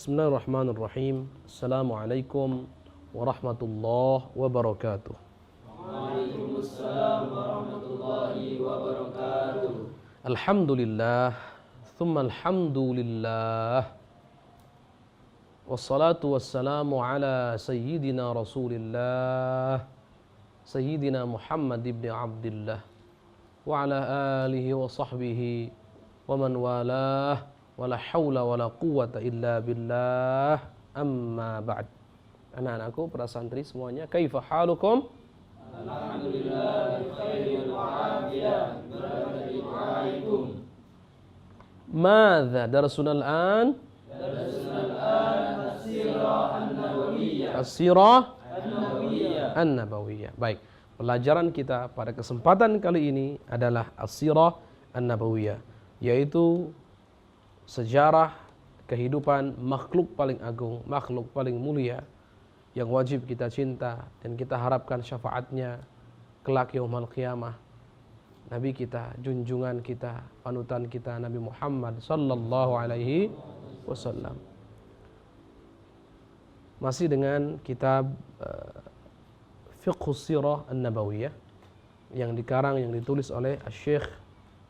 Bismillahirrahmanirrahim. Assalamualaikum warahmatullahi wabarakatuh. Waalaikumsalam warahmatullahi wabarakatuh. Alhamdulillah, thumma alhamdulillah. Wassalatu wassalamu ala sayyidina Rasulillah, Sayyidina Muhammad ibn Abdillah, wa ala alihi wa sahbihi wa man walah, wa la hawla wa la quwwata illa billah, amma ba'd. Anak-anakku, para santri semuanya, kaifa halukum? Alhamdulillah bi khairin wa afiyah, barakati du'aikum. Madza darsuna al-an? Darsuna al-an as-sirah an-nabawiyyah. As-sirah An-nabawiyyah. An-Nabawiyah. Baik, pelajaran kita pada kesempatan kali ini adalah As-Sirah An-Nabawiyah, yaitu sejarah kehidupan makhluk paling agung, makhluk paling mulia yang wajib kita cinta dan kita harapkan syafaatnya kelak yaumul qiyamah. Nabi kita, junjungan kita, panutan kita, Nabi Muhammad sallallahu alaihi wasallam. Masih dengan kitab Fiqhus Sirah An-Nabawiyah yang dikarang, yang ditulis oleh Syekh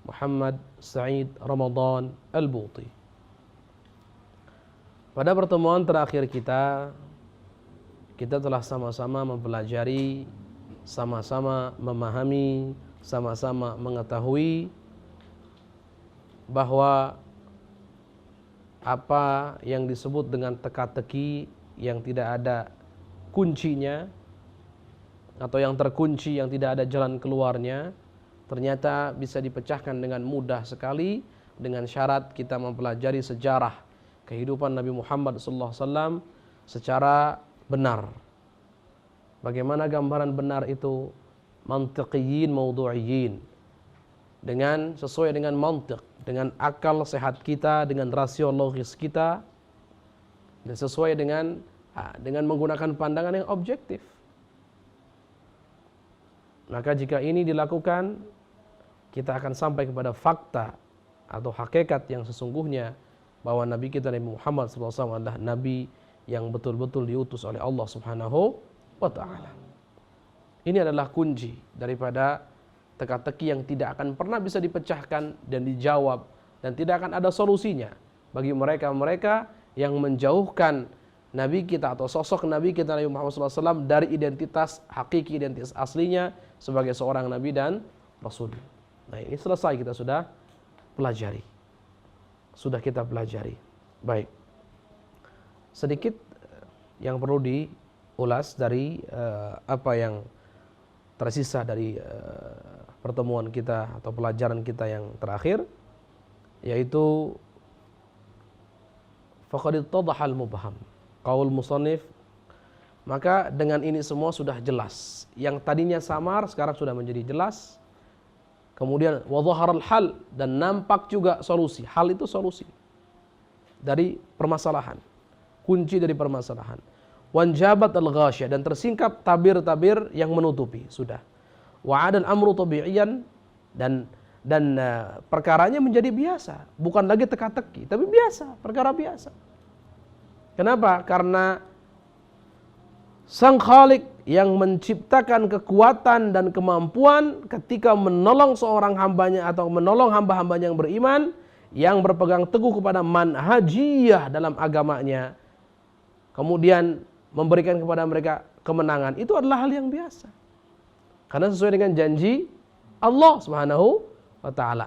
Muhammad Sa'id Ramadan Al-Buti. Pada pertemuan terakhir kita telah sama-sama mempelajari, sama-sama memahami, sama-sama mengetahui bahwa apa yang disebut dengan teka-teki yang tidak ada kuncinya, atau yang terkunci, yang tidak ada jalan keluarnya, ternyata bisa dipecahkan dengan mudah sekali dengan syarat kita mempelajari sejarah kehidupan Nabi Muhammad SAW secara benar. Bagaimana gambaran benar itu? Mantiqiyin, maudu'iyin, dengan sesuai dengan mantiq, dengan akal sehat kita, dengan rasio logis kita, dan sesuai dengan menggunakan pandangan yang objektif. Maka jika ini dilakukan, kita akan sampai kepada fakta atau hakikat yang sesungguhnya bahwa Nabi kita Nabi Muhammad SAW adalah Nabi yang betul-betul diutus oleh Allah Subhanahu wa Ta'ala. Ini adalah kunci daripada teka-teki yang tidak akan pernah bisa dipecahkan dan dijawab, dan tidak akan ada solusinya bagi mereka-mereka yang menjauhkan Nabi kita atau sosok Nabi kita Nabi Muhammad SAW dari identitas hakiki, identitas aslinya sebagai seorang Nabi dan Rasul. Nah, ini selesai, kita sudah pelajari. Sudah kita pelajari. Baik. Sedikit yang perlu diulas dari apa yang tersisa dari pertemuan kita atau pelajaran kita yang terakhir, yaitu faqad ittadhaha al-mubham, qaul musannif. Maka dengan ini semua sudah jelas. Yang tadinya samar sekarang sudah menjadi jelas. Kemudian wa dhaharal hal, dan nampak juga solusi. Hal itu solusi dari permasalahan, kunci dari permasalahan. Wanjabat al-ghasyah, dan tersingkap tabir-tabir yang menutupi, sudah. Wa adal amru tabi'iyan, dan perkaranya menjadi biasa, bukan lagi teka-teki, tapi biasa, perkara biasa. Kenapa? Karena Sang Khalik yang menciptakan kekuatan dan kemampuan ketika menolong seorang hambanya atau menolong hamba-hambanya yang beriman, yang berpegang teguh kepada manhajiyah dalam agamanya, kemudian memberikan kepada mereka kemenangan, itu adalah hal yang biasa. Karena sesuai dengan janji Allah Subhanahu wa Ta'ala.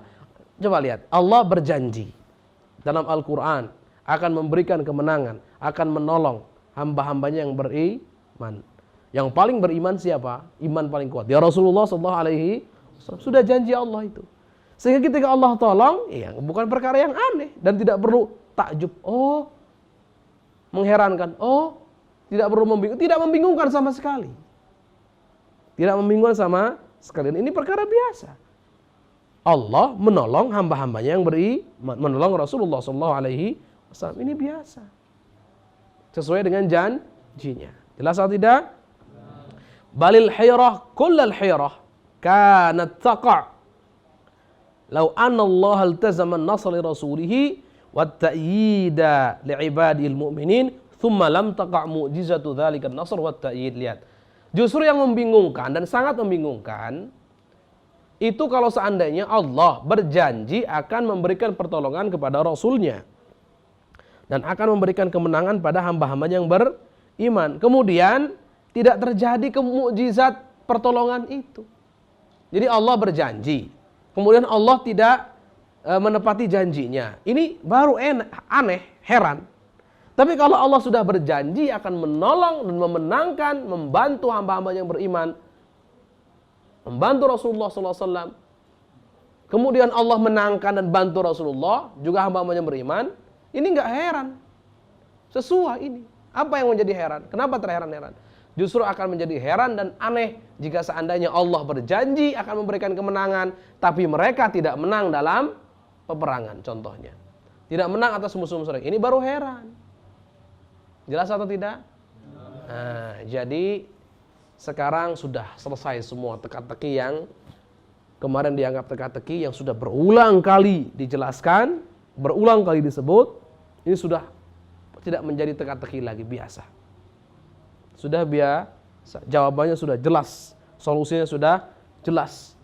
Coba lihat, Allah berjanji dalam Al-Quran akan memberikan kemenangan, akan menolong hamba-hambanya yang beriman. Yang paling beriman siapa? Iman paling kuat. Ya Rasulullah SAW, sudah janji Allah itu. Sehingga ketika Allah tolong, ya bukan perkara yang aneh dan tidak perlu takjub. Oh, mengherankan. Oh, tidak perlu membingungkan, tidak membingungkan sama sekali. Tidak membingungkan sama sekali. Ini perkara biasa. Allah menolong hamba-hambanya yang beriman, menolong Rasulullah SAW. Ini biasa. Sesuai dengan janjinya. Jelas atau tidak? Balil hayrah kullal hayrah kanat taqa'. Lau anna Allah altazama an-nasr li rasulih wat ta'yida li'ibadil mu'minin thumma lam taqa' mu'jizatu dzalikan nasr wat ta'yid. Lihat. Justru yang membingungkan dan sangat membingungkan itu kalau seandainya Allah berjanji akan memberikan pertolongan kepada Rasulnya dan akan memberikan kemenangan pada hamba-hambanya yang beriman. Kemudian tidak terjadi mukjizat pertolongan itu. Jadi Allah berjanji, kemudian Allah tidak menepati janjinya. Ini baru aneh, heran. Tapi kalau Allah sudah berjanji akan menolong dan memenangkan, membantu hamba-hamba yang beriman, membantu Rasulullah SAW, kemudian Allah menangkan dan bantu Rasulullah, juga hamba-hamba yang beriman, ini nggak heran. Sesuai ini. Apa yang menjadi heran? Kenapa terheran-heran? Justru akan menjadi heran dan aneh jika seandainya Allah berjanji akan memberikan kemenangan, tapi mereka tidak menang dalam peperangan, contohnya. Tidak menang atas musuh-musuh mereka. Ini baru heran. Jelas atau tidak? Nah, jadi sekarang sudah selesai semua teka-teki yang kemarin dianggap teka-teki yang sudah berulang kali dijelaskan, berulang kali disebut. Ini sudah tidak menjadi teka-teki lagi, biasa. Sudah biasa, jawabannya sudah jelas, solusinya sudah jelas,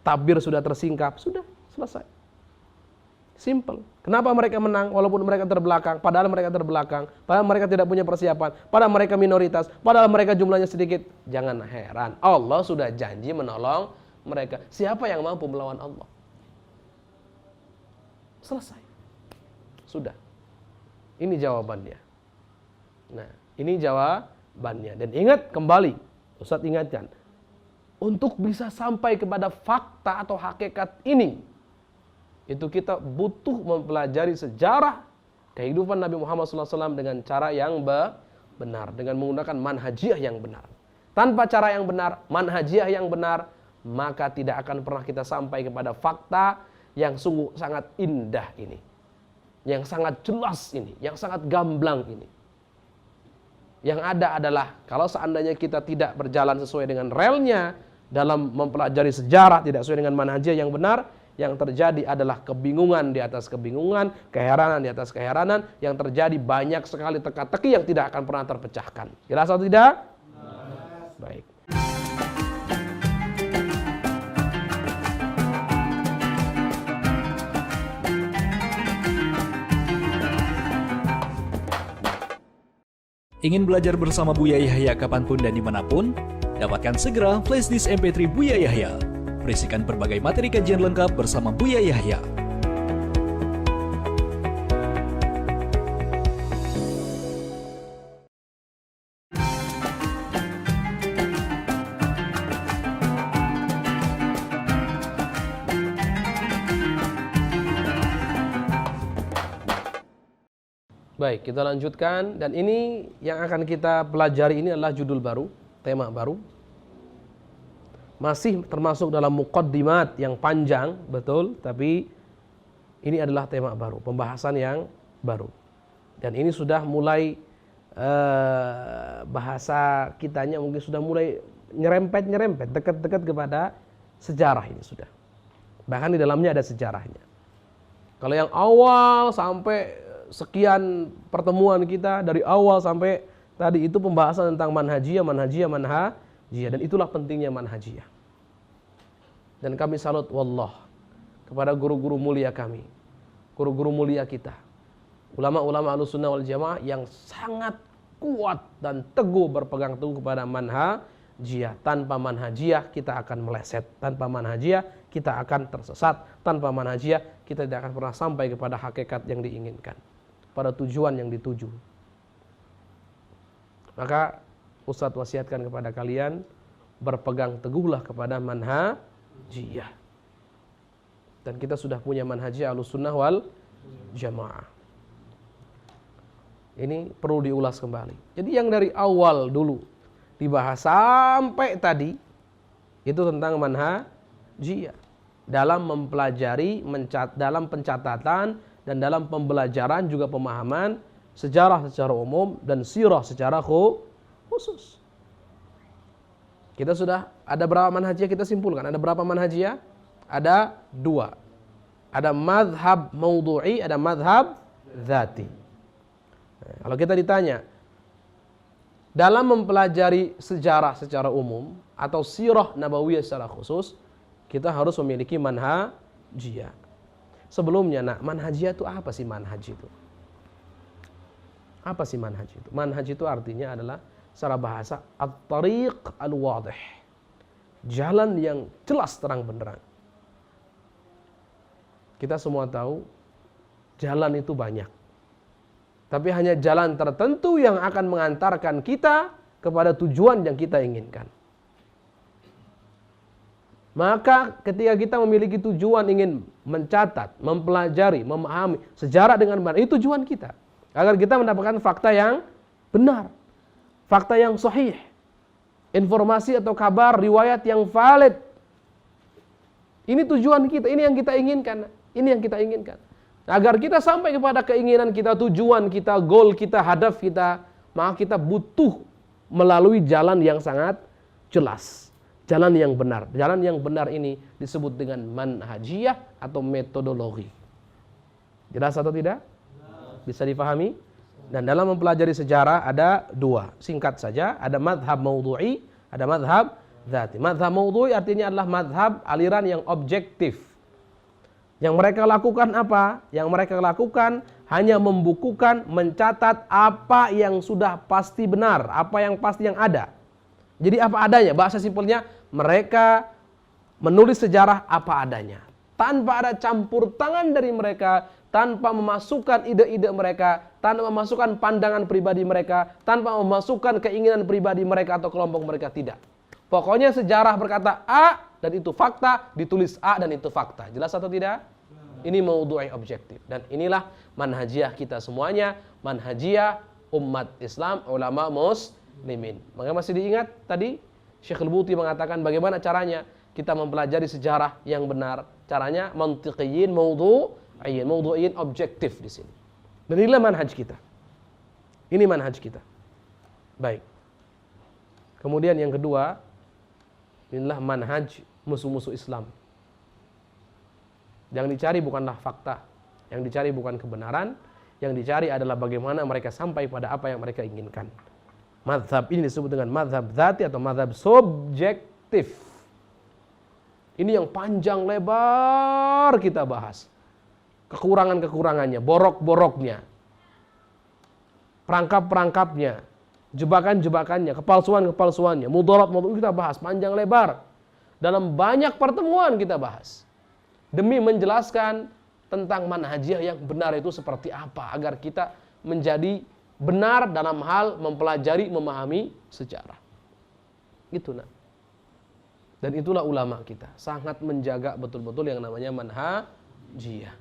tabir sudah tersingkap, sudah selesai. Simple. Kenapa mereka menang walaupun mereka terbelakang? Padahal mereka terbelakang, padahal mereka tidak punya persiapan, padahal mereka minoritas, padahal mereka jumlahnya sedikit. Jangan heran, Allah sudah janji menolong mereka. Siapa yang mampu melawan Allah? Selesai. Sudah. Ini jawabannya. Nah, ini jawabannya. Dan ingat kembali, Ustaz ingatkan, untuk bisa sampai kepada fakta atau hakikat ini, itu kita butuh mempelajari sejarah kehidupan Nabi Muhammad SAW dengan cara yang benar, dengan menggunakan manhajiyah yang benar. Tanpa cara yang benar, manhajiyah yang benar, maka tidak akan pernah kita sampai kepada fakta yang sungguh sangat indah ini, yang sangat jelas ini, yang sangat gamblang ini. Yang ada adalah kalau seandainya kita tidak berjalan sesuai dengan relnya dalam mempelajari sejarah, tidak sesuai dengan manhajiyah yang benar, yang terjadi adalah kebingungan di atas kebingungan, keheranan di atas keheranan, yang terjadi banyak sekali teka-teki yang tidak akan pernah terpecahkan. Jelas atau tidak? Baik. Ingin belajar bersama Buya Yahya kapanpun dan dimanapun? Dapatkan segera flashdisk MP3 Buya Yahya. Berisikan berbagai materi kajian lengkap bersama Buya Yahya. Baik, kita lanjutkan. Dan ini yang akan kita pelajari ini adalah judul baru, tema baru. Masih termasuk dalam muqaddimat yang panjang, betul, tapi ini adalah tema baru, pembahasan yang baru. Dan ini sudah mulai bahasa kitanya mungkin sudah mulai nyerempet, dekat-dekat kepada sejarah ini sudah. Bahkan di dalamnya ada sejarahnya. Kalau yang awal sampai sekian pertemuan kita, dari awal sampai tadi itu pembahasan tentang manhajiyah, dan itulah pentingnya manhajiyah. Dan kami salut wallah kepada guru-guru mulia kami, guru-guru mulia kita, ulama-ulama Ahlussunnah wal Jamaah yang sangat kuat dan teguh berpegang teguh kepada manhajiyah. Tanpa manhajiyah kita akan meleset, tanpa manhajiyah kita akan tersesat, tanpa manhajiyah kita tidak akan pernah sampai kepada hakikat yang diinginkan, pada tujuan yang dituju. Maka Ustadz wasiatkan kepada kalian, berpegang teguhlah kepada manhajiyah. Dan kita sudah punya manhajiyah Ahlussunnah wal Jamaah. Ini perlu diulas kembali. Jadi yang dari awal dulu dibahas sampai tadi itu tentang manhajiyah. Dalam mempelajari, dalam pencatatan dan dalam pembelajaran juga pemahaman sejarah secara umum dan sirah secara khusus. Kita sudah ada berapa manhajiyah, kita simpulkan. Ada berapa manhajiyah? Ada 2. Ada madhab maudhu'i, ada madhab dzati. Nah, kalau kita ditanya dalam mempelajari sejarah secara umum atau sirah nabawiyah secara khusus, kita harus memiliki manhajiyah. Sebelumnya, manhajiyah itu apa sih manhaj itu? Apa sih manhaj itu? Manhaj itu artinya adalah secara bahasa at-tariq al-wadih. Jalan yang jelas terang benderang. Kita semua tahu jalan itu banyak. Tapi hanya jalan tertentu yang akan mengantarkan kita kepada tujuan yang kita inginkan. Maka ketika kita memiliki tujuan ingin mencatat, mempelajari, memahami sejarah dengan benar, itu tujuan kita. Agar kita mendapatkan fakta yang benar. Fakta yang sahih. Informasi atau kabar, riwayat yang valid. Ini tujuan kita, ini yang kita inginkan. Ini yang kita inginkan. Agar kita sampai kepada keinginan kita, tujuan kita, goal kita, hadaf kita, maka kita butuh melalui jalan yang sangat jelas. Jalan yang benar. Jalan yang benar ini disebut dengan manhajiyah atau metodologi. Jelas atau tidak? Bisa dipahami? Dan dalam mempelajari sejarah ada dua. Singkat saja, ada madhab maudhu'i, ada madhab dzati. Madhab maudhu'i artinya adalah madhab aliran yang objektif. Yang mereka lakukan apa? Yang mereka lakukan hanya membukukan, mencatat apa yang sudah pasti benar, apa yang pasti yang ada. Jadi apa adanya, bahasa simpelnya mereka menulis sejarah apa adanya. Tanpa ada campur tangan dari mereka, tanpa memasukkan ide-ide mereka, tanpa memasukkan pandangan pribadi mereka, tanpa memasukkan keinginan pribadi mereka atau kelompok mereka, tidak. Pokoknya sejarah berkata A dan itu fakta, ditulis A dan itu fakta. Jelas atau tidak? Ini maudhu'i objektif. Dan inilah manhajiyah kita semuanya, manhajiyah umat Islam, ulama muslimin. Maka masih diingat tadi Syekh Al-Buti mengatakan bagaimana caranya kita mempelajari sejarah yang benar. Caranya mantiqiyin, maudhu'iyin objektif di sini. Dan inilah manhaj kita. Ini manhaj kita. Baik. Kemudian yang kedua, inilah manhaj musuh-musuh Islam. Yang dicari bukanlah fakta, yang dicari bukan kebenaran, yang dicari adalah bagaimana mereka sampai pada apa yang mereka inginkan. Mazhab ini disebut dengan mazhab dzati atau mazhab subjektif. Ini yang panjang lebar kita bahas. Kekurangan-kekurangannya, borok-boroknya, perangkap-perangkapnya, jebakan-jebakannya, kepalsuan-kepalsuannya, mudharat kita bahas panjang lebar. Dalam banyak pertemuan kita bahas. Demi menjelaskan tentang manhajiyah yang benar itu seperti apa. Agar kita menjadi benar dalam hal mempelajari, memahami sejarah. Itu nah. Dan itulah ulama kita. Sangat menjaga betul-betul yang namanya manhajiyah.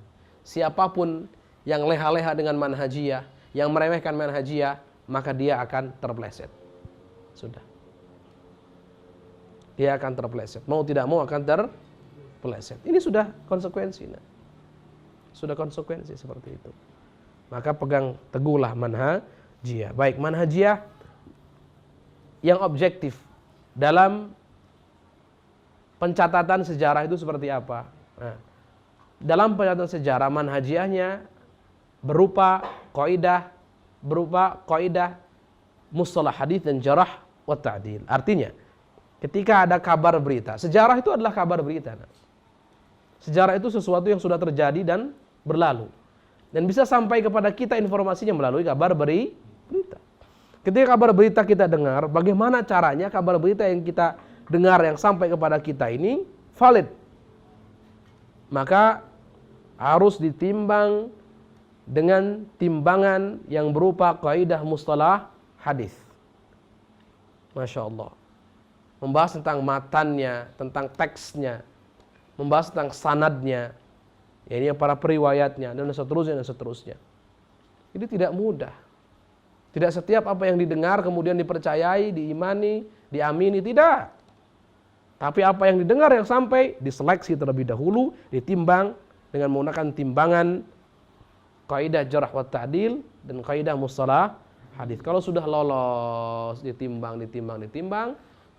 Siapapun yang leha-leha dengan manhajiyah, yang meremehkan manhajiyah, maka dia akan terpeleset. Sudah. Dia akan terpeleset. Mau tidak mau akan terpeleset. Ini sudah konsekuensi. Nah. Sudah konsekuensi seperti itu. Maka pegang teguhlah manhajiyah. Baik, manhajiyah yang objektif dalam pencatatan sejarah itu seperti apa? Nah, dalam pencatatan sejarah manhajiyahnya berupa kaidah mustalah hadis dan jarah wa ta'dil. Artinya, ketika ada kabar berita, sejarah itu adalah kabar berita. Nah. Sejarah itu sesuatu yang sudah terjadi dan berlalu. Dan bisa sampai kepada kita informasinya melalui kabar berita. Ketika kabar berita kita dengar, bagaimana caranya kabar berita yang kita dengar yang sampai kepada kita ini valid? Maka harus ditimbang dengan timbangan yang berupa kaidah mustalah hadis. Masya Allah. Membahas tentang matannya, tentang teksnya, membahas tentang sanadnya, ya ini para periwayatnya dan seterusnya. Ini tidak mudah. Tidak setiap apa yang didengar kemudian dipercayai, diimani, diamini, tidak. Tapi apa yang didengar yang sampai diseleksi terlebih dahulu, ditimbang dengan menggunakan timbangan kaidah jarh wa ta'dil dan kaidah mustalah hadis. Kalau sudah lolos ditimbang,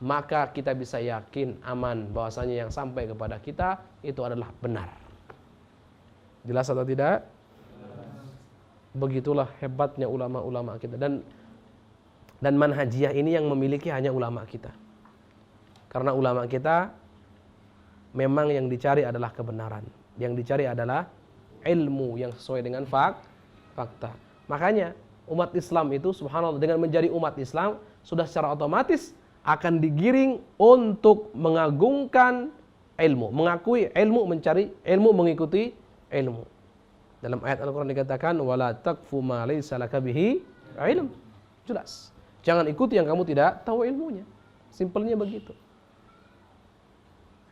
maka kita bisa yakin aman bahwasanya yang sampai kepada kita itu adalah benar. Jelas atau tidak? Begitulah hebatnya ulama-ulama kita, dan manhajiyah ini yang memiliki hanya ulama kita. Karena ulama kita memang yang dicari adalah kebenaran, yang dicari adalah ilmu yang sesuai dengan fakta. Makanya umat Islam itu subhanallah dengan menjadi umat Islam sudah secara otomatis akan digiring untuk mengagungkan ilmu, mengakui ilmu, mencari ilmu, mengikuti ilmu. Dalam ayat Al-Quran dikatakan wala taqfu ma laysa laka bihi ilm. Jelas. Jangan ikuti yang kamu tidak tahu ilmunya. Simpelnya begitu.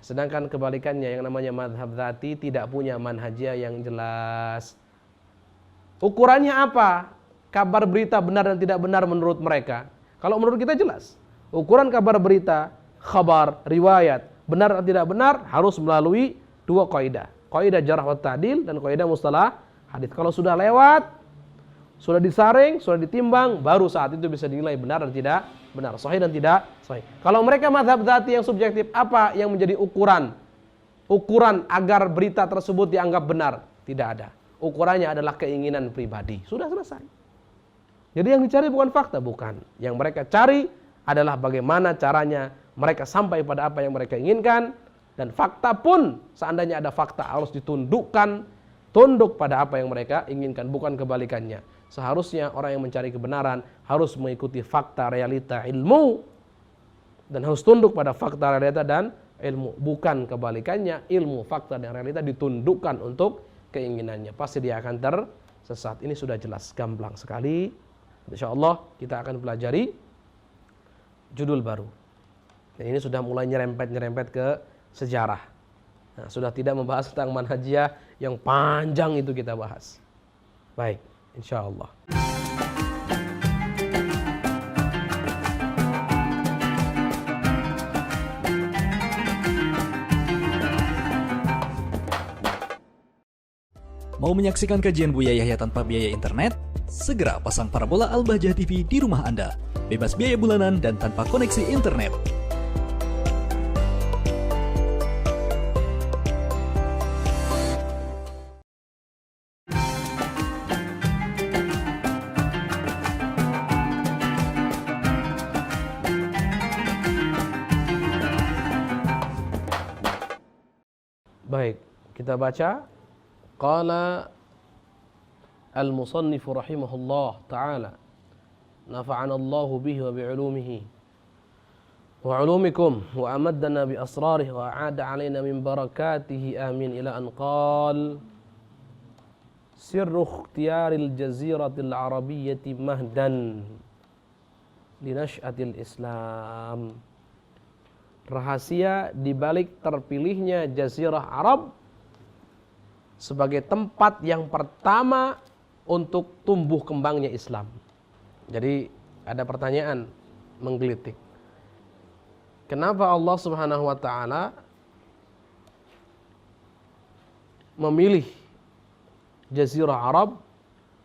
Sedangkan kebalikannya yang namanya madhab dzati tidak punya manhajiyah yang jelas. Ukurannya apa? Kabar berita benar dan tidak benar menurut mereka. Kalau menurut kita jelas. Ukuran kabar berita, khabar, riwayat, benar dan tidak benar harus melalui dua kaidah. Kaidah jarh wa ta'dil dan kaidah mustalah hadis. Kalau sudah lewat, sudah disaring, sudah ditimbang, baru saat itu bisa dinilai benar dan tidak benar, sahih dan tidak sahih. Kalau mereka mazhab dzati yang subjektif, apa yang menjadi ukuran agar berita tersebut dianggap benar? Tidak ada. Ukurannya adalah keinginan pribadi. Sudah selesai. Jadi yang dicari bukan fakta, bukan. Yang mereka cari adalah bagaimana caranya mereka sampai pada apa yang mereka inginkan. Dan fakta pun, seandainya ada fakta, harus tunduk pada apa yang mereka inginkan, bukan kebalikannya. Seharusnya orang yang mencari kebenaran harus mengikuti fakta, realita, ilmu, dan harus tunduk pada fakta, realita, dan ilmu, bukan kebalikannya. Ilmu, fakta, dan realita ditundukkan untuk keinginannya, pasti dia akan tersesat. Ini sudah jelas, gamblang sekali. InsyaAllah kita akan pelajari judul baru. Dan ini sudah mulai nyerempet ke sejarah. Nah, sudah tidak membahas tentang manhajiyah yang panjang itu kita bahas. Baik, insyaallah. Mau menyaksikan kajian Buya Yahya tanpa biaya internet? Segera pasang parabola Al-Bahjah TV di rumah Anda. Bebas biaya bulanan dan tanpa koneksi internet. Baik, kita baca. Qala al-musannif rahimahullah ta'ala, nafa'ana Allahu bihi wa bi'ulumihi wa 'ulumikum wa amaddana bi asrarihi wa a'ada 'alaina min barakatihi amin, ila an qala sirru ikhtiyaril jaziratil arabiyyati mahdan li nash'atil Islam. Rahasia dibalik terpilihnya Jazirah Arab sebagai tempat yang pertama untuk tumbuh kembangnya Islam. Jadi ada pertanyaan menggelitik. Kenapa Allah Subhanahu wa taala memilih Jazirah Arab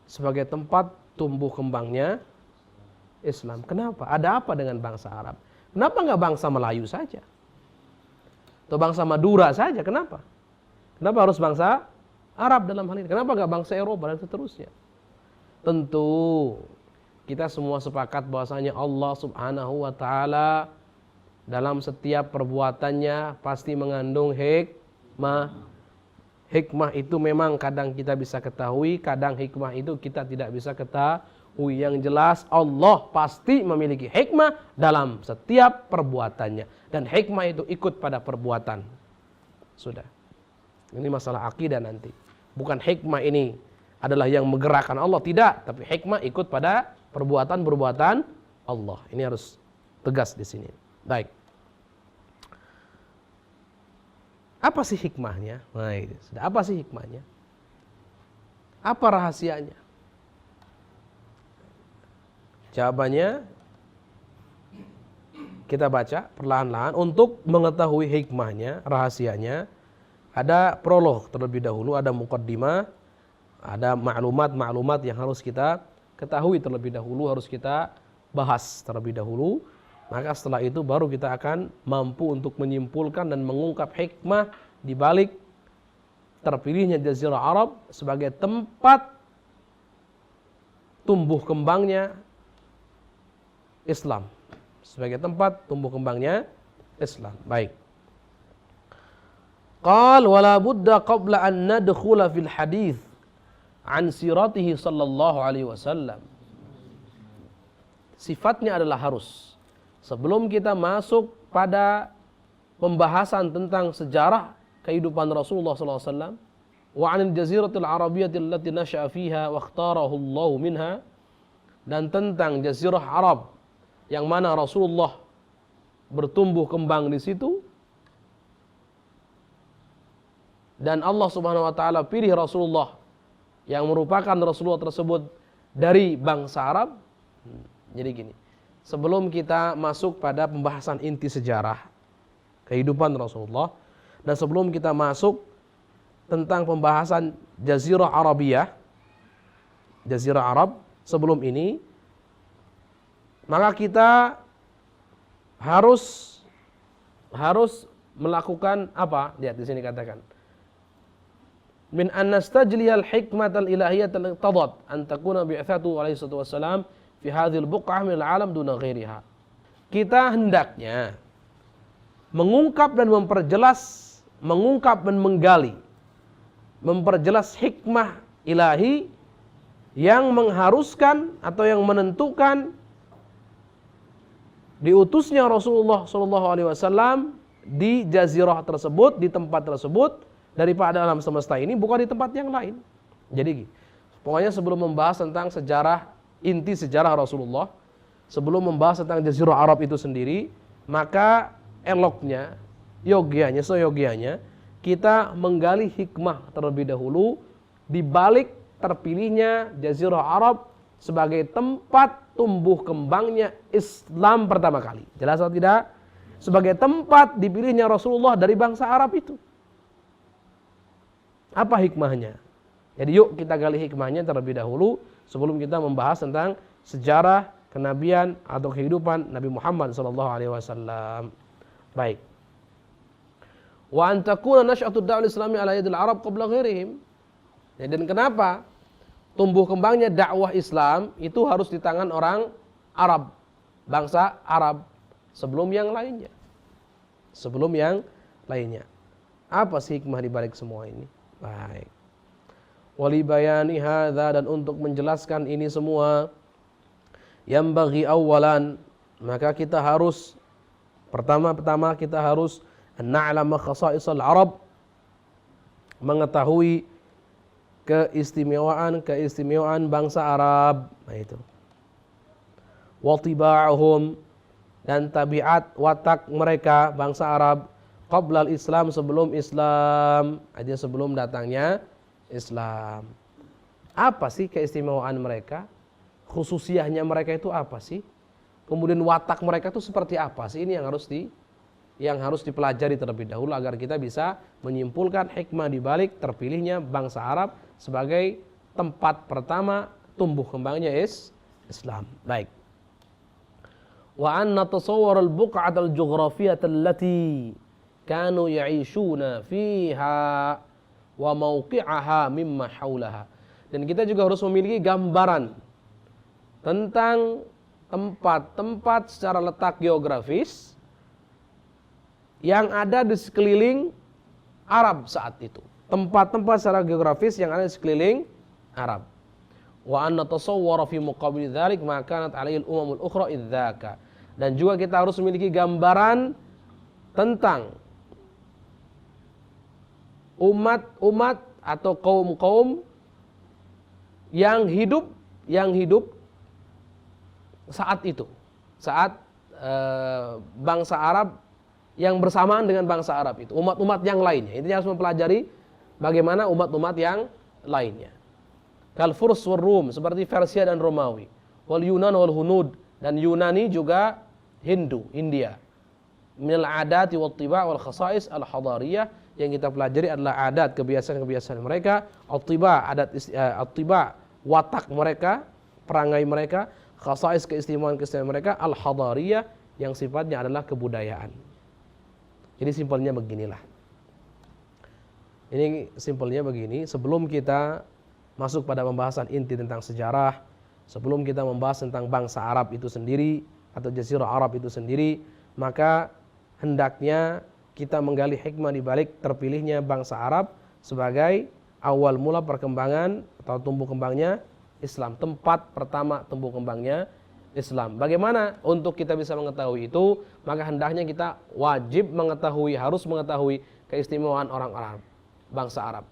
sebagai tempat tumbuh kembangnya Islam? Kenapa? Ada apa dengan bangsa Arab? Kenapa enggak bangsa Melayu saja? Atau bangsa Madura saja? Kenapa? Kenapa harus bangsa Arab dalam hal ini? Kenapa enggak bangsa Eropa dan seterusnya? Tentu kita semua sepakat bahwasanya Allah Subhanahu wa taala dalam setiap perbuatannya pasti mengandung hikmah. Hikmah itu memang kadang kita bisa ketahui, kadang hikmah itu kita tidak bisa ketahui. Yang jelas Allah pasti memiliki hikmah dalam setiap perbuatannya, dan hikmah itu ikut pada perbuatan. Sudah. Ini masalah akidah nanti. Bukan hikmah ini adalah yang menggerakkan Allah, tidak, tapi hikmah ikut pada perbuatan-perbuatan Allah. Ini harus tegas di sini. Baik. Apa sih hikmahnya? Nah, ini sudah. Apa sih hikmahnya? Apa rahasianya? Jawabannya kita baca perlahan-lahan. Untuk mengetahui hikmahnya, rahasianya, ada prolog terlebih dahulu, ada muqaddimah, ada maklumat-maklumat yang harus kita ketahui terlebih dahulu, harus kita bahas terlebih dahulu. Maka setelah itu baru kita akan mampu untuk menyimpulkan dan mengungkap hikmah di balik terpilihnya Jazirah Arab sebagai tempat tumbuh kembangnya Islam. Sebagai tempat tumbuh kembangnya Islam. Baik. Qal wala budda qabla an nadkhula fil hadits an siratihi sallallahu alaihi wasallam. Sifatnya adalah harus. Sebelum kita masuk pada pembahasan tentang sejarah kehidupan Rasulullah sallallahu alaihi wasallam wa 'anil jaziratil arabiyyati allati nasha'a fiha wa ikhtarahu Allah minha, dan tentang jazirah Arab yang mana Rasulullah bertumbuh kembang di situ dan Allah Subhanahu wa taala pilih Rasulullah yang merupakan Rasulullah tersebut dari bangsa Arab. Jadi gini, sebelum kita masuk pada pembahasan inti sejarah kehidupan Rasulullah dan sebelum kita masuk tentang pembahasan Jazirah Arabiyah, Jazirah Arab, sebelum ini maka kita harus melakukan apa? Lihat di sini katakan. Min an nastajliyal hikmatal ilahiyatal iqtadat an takuna bi'atsatu alaihi salatu wassalam fi hadhil buq'ah min al-alam duna ghairiha. Kita hendaknya mengungkap dan memperjelas, mengungkap dan menggali, memperjelas hikmah ilahi yang mengharuskan atau yang menentukan diutusnya Rasulullah SAW di jazirah tersebut, di tempat tersebut daripada alam semesta ini, bukan di tempat yang lain. Jadi pokoknya sebelum membahas tentang sejarah, inti sejarah Rasulullah, sebelum membahas tentang jazirah Arab itu sendiri, maka eloknya, yogyanya, seyogyanya kita menggali hikmah terlebih dahulu di balik terpilihnya jazirah Arab sebagai tempat tumbuh kembangnya Islam pertama kali. Jelas atau tidak? Sebagai tempat dipilihnya Rasulullah dari bangsa Arab itu. Apa hikmahnya? Jadi yuk kita gali hikmahnya terlebih dahulu sebelum kita membahas tentang sejarah kenabian atau kehidupan Nabi Muhammad SAW. Baik. Wa an takuna nash'atu ad-da'wah al-islami ala yadil Arab qabla ghairihim. Dan kenapa tumbuh kembangnya dakwah Islam itu harus di tangan orang Arab, bangsa Arab sebelum yang lainnya. Sebelum yang lainnya. Apa sih hikmah di balik semua ini? Baik. Wali bayani hadza, dan untuk menjelaskan ini semua, yang bagi awalan, maka kita harus pertama-tama kita harus na'lama khasa'isal Arab, mengetahui keistimewaan bangsa Arab. Nah itu. Wa tiba'uhum, dan tabiat watak mereka bangsa Arab qabla al-Islam, sebelum Islam, aja sebelum datangnya Islam. Apa sih keistimewaan mereka? Khususiahnya mereka itu apa sih? Kemudian watak mereka itu seperti apa sih? Ini yang harus dipelajari terlebih dahulu agar kita bisa menyimpulkan hikmah di balik terpilihnya bangsa Arab sebagai tempat pertama tumbuh kembangnya Islam. Baik. Wa an natasawwar al-buq'at al-jughrafiyah allati kanu ya'ishuna fiha wa mawqi'aha mimma haulaha. Dan kita juga harus memiliki gambaran tentang tempat-tempat secara letak geografis yang ada di sekeliling Arab saat itu. Tempat-tempat secara geografis yang ada di sekeliling Arab. Wa an natasawwara fi muqabil dzalik ma kanat 'alaihi al-umamul ukhra idzaka. Dan juga kita harus memiliki gambaran tentang umat-umat atau kaum-kaum yang hidup saat itu. Saat bangsa Arab yang bersamaan dengan bangsa Arab itu, umat-umat yang lainnya. Intinya harus mempelajari bagaimana umat-umat yang lainnya. Kal Furs wal Rum, seperti Persia dan Romawi. Wal Yunan wal Hunud, dan Yunani juga Hindu, India. Minal adati wat tiba' wal khasa'is al hadariyah, yang kita pelajari adalah adat, kebiasaan-kebiasaan mereka, at-tiba', at-tiba', watak mereka, perangai mereka, khasa'is, keistimewaan-keistimewaan mereka, al hadariyah, yang sifatnya adalah kebudayaan. Jadi simpelnya beginilah. Ini simpelnya begini, sebelum kita masuk pada pembahasan inti tentang sejarah sebelum kita membahas tentang bangsa Arab itu sendiri atau Jazirah Arab itu sendiri, maka hendaknya kita menggali hikmah di balik terpilihnya bangsa Arab sebagai awal mula perkembangan atau tumbuh kembangnya Islam. Tempat pertama tumbuh kembangnya Islam. Bagaimana untuk kita bisa mengetahui itu? Maka hendaknya kita wajib mengetahui, harus mengetahui keistimewaan orang-orang bangsa Arab.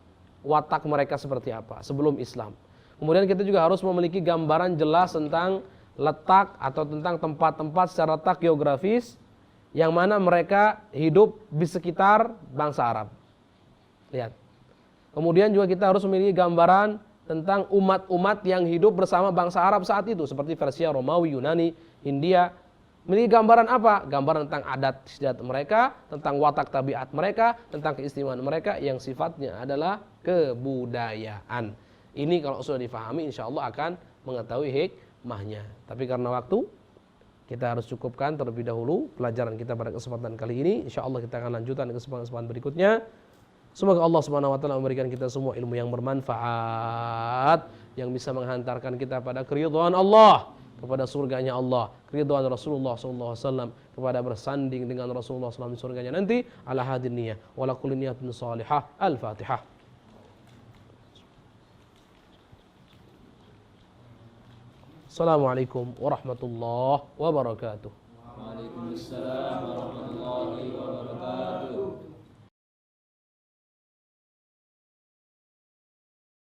Watak mereka seperti apa sebelum Islam. Kemudian kita juga harus memiliki gambaran jelas tentang letak atau tentang tempat-tempat secara letak geografis yang mana mereka hidup di sekitar bangsa Arab. Lihat. Kemudian juga kita harus memiliki gambaran tentang umat-umat yang hidup bersama bangsa Arab saat itu, seperti Persia, Romawi, Yunani, India. Memiliki gambaran apa? Gambaran tentang adat istiadat mereka, tentang watak tabiat mereka, tentang keistimewaan mereka yang sifatnya adalah kebudayaan. Ini kalau sudah difahami, insya Allah akan mengetahui hikmahnya. Tapi karena waktu, kita harus cukupkan terlebih dahulu pelajaran kita pada kesempatan kali ini. Insya Allah kita akan lanjutkan di kesempatan berikutnya. Semoga Allah Subhanahu wa taala memberikan kita semua ilmu yang bermanfaat, yang bisa menghantarkan kita pada keridhaan Allah, kepada surganya Allah, keridhaan Rasulullah sallallahu alaihi wasallam, kepada bersanding dengan Rasulullah sallallahu alaihi wasallam di surganya nanti. Ala hadin niyah wa la kulli niyatin salihah. Al-Fatihah. Assalamualaikum warahmatullahi wabarakatuh. Waalaikumsalam warahmatullahi wabarakatuh.